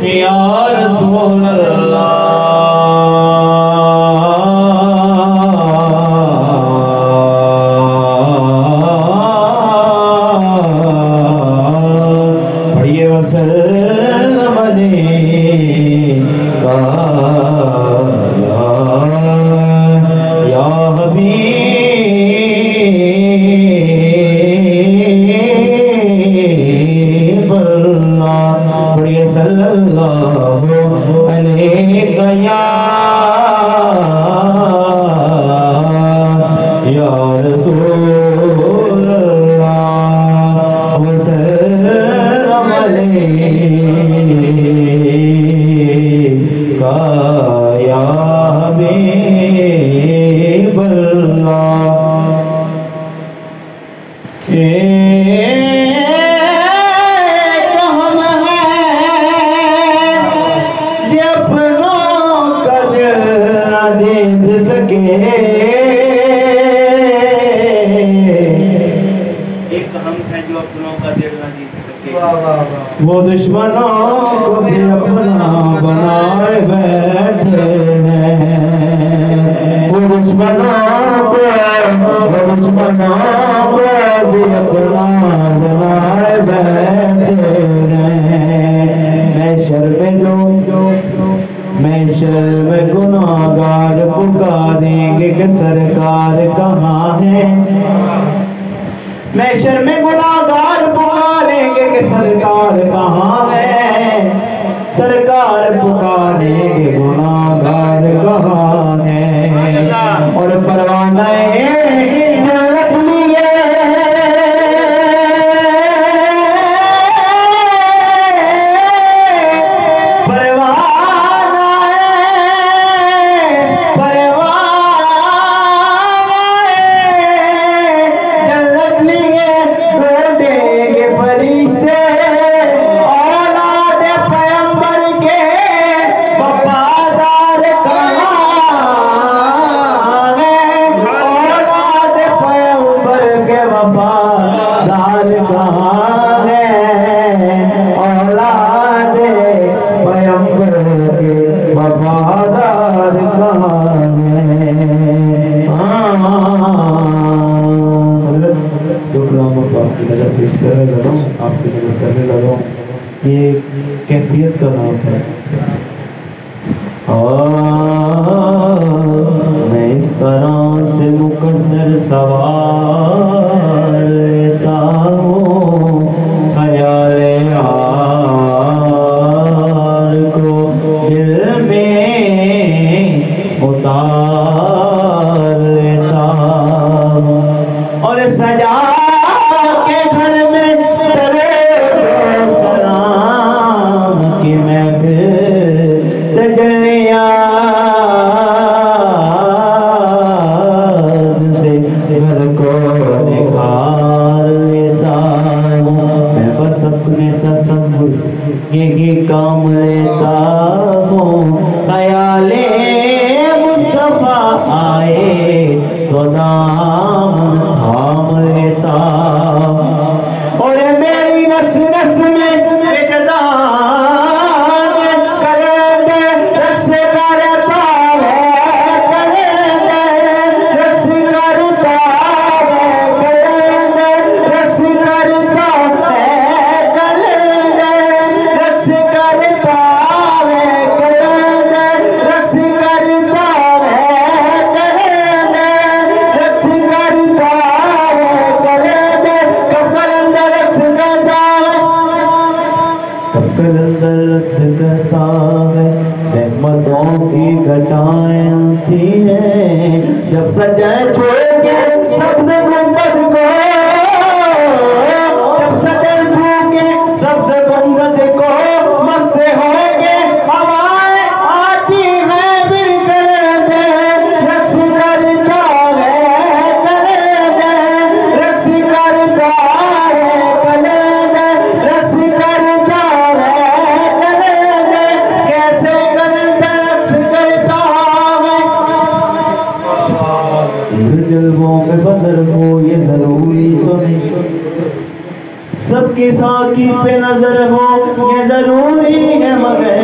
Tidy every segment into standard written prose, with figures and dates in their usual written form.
या रसूल अल्लाह पढ़िए वसल्लम अलैका या हबीब अल्लाह पढ़िए सल्लल्लाहु अलैका या रसूल अल्लाह वसल्लम अलैका या हबीब अल्लाह। एक हम है जो अपनों का दिल न जीत सके, वो दुश्मनों को भी अपना बनाए बैठे हैं। वो दुश्मनों को भी अपना बनाए बैठे हैं। महशर में गुनाहगार पुकारेंगे कि सरकार कहाँ है। महशर में गुनाहगार पुकारेंगे कि सरकार कहाँ है। सरकार पुकारेंगे गुनाहगार कहाँ है। और परवाना जन्नत लिए आपकी नजर करने लगा। ये कैफियत का नाम है। मैं इस तरह से मुकद्दर सवार लेता हूँ ख्याले यार को दिल में उतार लेता हूँ और सजा के घर में सलाम की महफिल तजलिया से घर को निकाल लेता हूँ। मैं बस अपने तसव्वुर यही काम लेता हूँ। ख्याले मुस्तफा आए तो दामन थाम लेता और मेरी नस नस में रहमतों की घटाएं आती हैं जब सजाए छोड़ के सबसे गुंबद को, जब सजाए छोड़ के सबसे गुंबद को मस्त हो के हवाएं आती हैं फिर कर दे रक्स करता है करे दे रक्स करता है करे दे रक्स करता है करे दे कैसे जल्बों में बदल हो ये जरूरी तो नहीं। सबके साकी पे नजर नजर हो ये जरूरी है मगर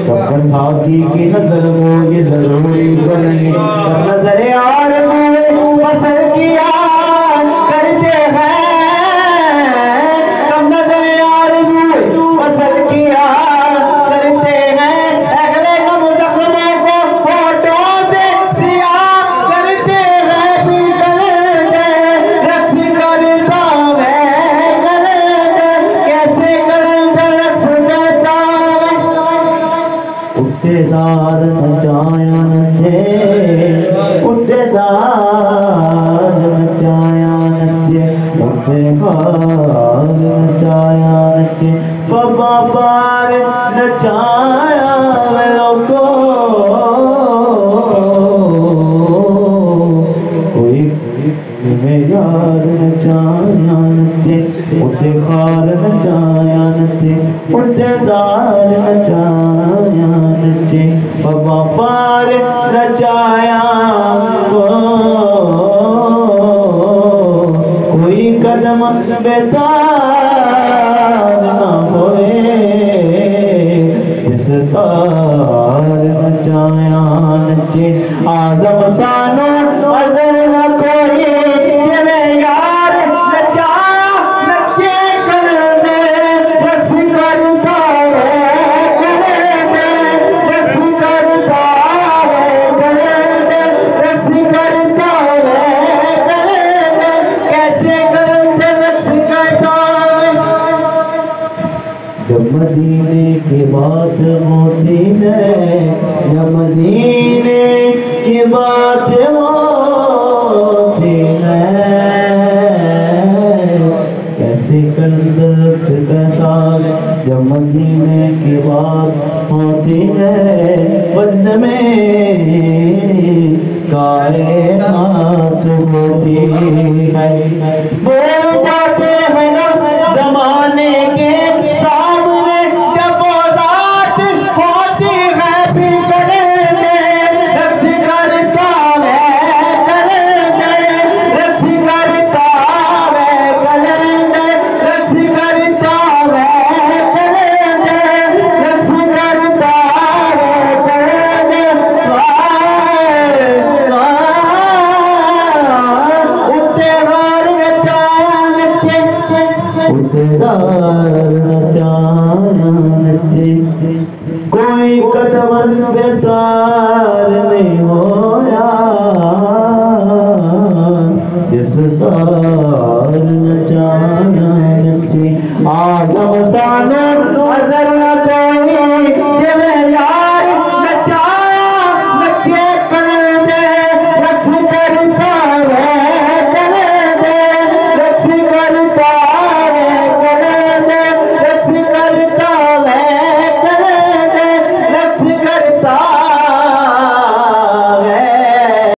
सफर साथी की नजर हो ये जरूरी तो नहीं। नजर यार बसर किया करते हैं कब नजर यार बसर किया करते हैं अगले कम जख्मों को फोटो से सिया करते हैं भी करते रक्स करता है करते कैसे करते रक्स करता है उत्तेदार नचाया नचे उत्तेदार नचाया नचे उत्तेदार नचाया नचे बाबा पार नचाया वे लोगो कोई में यार नचाया नचे उते खार नचाया नचे उत्तेदार नचाया नचे बाबा पार नचाया कोई कदम बेतार न होए इस तार नचाया नचे आजम सानो अजर न कोई तेरे यार नचाया नचे कर दे रस करता है कर दे रस करता है कर दे रस करता है कर दे कैसे कर दे रस करता है जब मदीने की बात होती है जब मदीने की बात होती है कैसे कंदर्स कैसा जब मदीने की बात होती है वजन में कायनात होती है बोल जाते हैं जमाने के सामने जब बात होती है भी करते रक्स करता है करते रक्स करता है करते रक्स करता है करते रक्स करता है करते उत्तेदार नचाया नचे उत्तेदार नचाया नचे कोई कदम बेतार